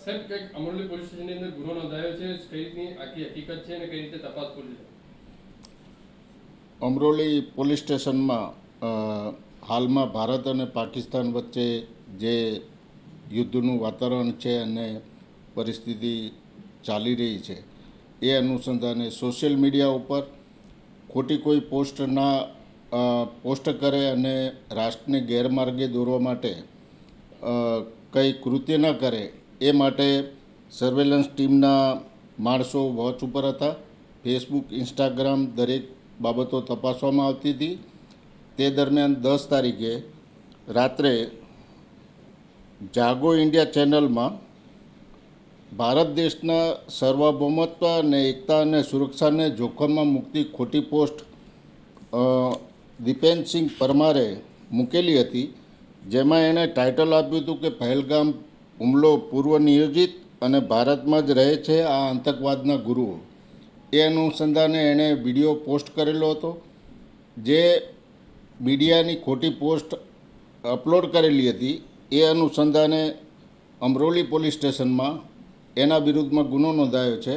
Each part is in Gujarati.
સાહેબ, કંઈક અમરોલી પોલીસ સ્ટેશનની અંદર ગુનો નોંધાયો છે, કઈ રીતની આખી હકીકત છે અને કઈ રીતે તપાસ પૂરી છે? અમરોલી પોલીસ સ્ટેશનમાં હાલમાં ભારત અને પાકિસ્તાન વચ્ચે જે યુદ્ધનું વાતાવરણ છે અને પરિસ્થિતિ ચાલી રહી છે એ અનુસંધાને સોશિયલ મીડિયા ઉપર ખોટી કોઈ પોસ્ટ કરે અને રાષ્ટ્રને ગેરમાર્ગે દોરવા માટે કંઈ કૃત્ય ન કરે એ માટે સર્વેલન્સ ટીમના માણસો વોચ ઉપર હતા. ફેસબુક, ઇન્સ્ટાગ્રામ દરેક બાબતો તપાસવામાં આવતી હતી. તે દરમિયાન 10 તારીખે રાત્રે જાગો ઇન્ડિયા ચેનલમાં ભારત દેશના સાર્વભૌમત્વ અને એકતા અને સુરક્ષાને જોખમમાં મૂકતી ખોટી પોસ્ટ દીપેનસિંહ પરમારે મૂકેલી હતી, જેમાં એણે ટાઇટલ આપ્યું હતું કે પહેલગામ હુમલો પૂર્વ નિયોજિત અને ભારતમાં જ રહે છે આ આતંકવાદના ગુરુઓ. એ અનુસંધાને એણે વિડીયો પોસ્ટ કરેલો હતો. જે મીડિયાની ખોટી પોસ્ટ અપલોડ કરેલી હતી એ અનુસંધાને અમરોલી પોલીસ સ્ટેશનમાં એના વિરુદ્ધમાં ગુનો નોંધાયો છે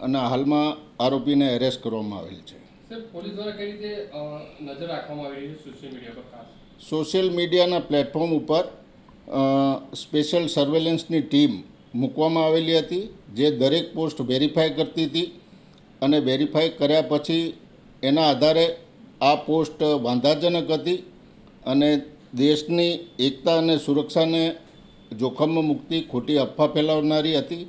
અને હાલમાં આરોપીને એરેસ્ટ કરવામાં આવેલ છે. સાહેબ, પોલીસ દ્વારા કઈ રીતે નજર રાખવામાં આવી રહી છે સોશિયલ મીડિયા પર ખાસ? સોશિયલ મીડિયાના પ્લેટફોર્મ ઉપર સ્પેશિયલ સર્વેલન્સની ટીમ મૂકવામાં આવેલી હતી, જે દરેક પોસ્ટ વેરીફાઈ કરતી હતી અને વેરીફાઈ કર્યા પછી એના આધારે આ પોસ્ટ વાંધાજનક હતી અને દેશની એકતા અને સુરક્ષાને જોખમમાં મૂકતી ખોટી અફવા ફેલાવનારી હતી.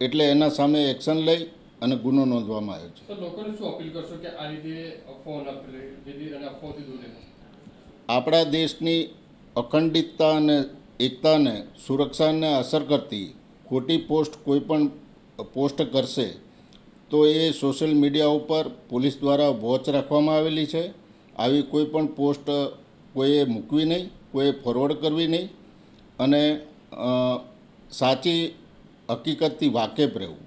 એટલે એના સામે એક્શન લઈ અને ગુનો નોંધવામાં આવ્યો છે. તો લોકોને શું અપીલ કરશો કે આ રીતે અફવાઓ ન ફેલાય, જેથી અને અફવાઓથી દૂર રહે? આપણા દેશની અખંડિતતા અને એકતાને સુરક્ષાને અસર કરતી ખોટી પોસ્ટ કોઈ પણ પોસ્ટ કરશે તો એ સોશિયલ મીડિયા ઉપર પોલીસ દ્વારા વોચ રાખવામાં આવેલી છે. આવી કોઈ પણ પોસ્ટ કોઈએ મૂકવી નહીં, કોઈએ ફોરવર્ડ કરવી નહીં અને સાચી હકીકતથી વાકેફ રહેવું.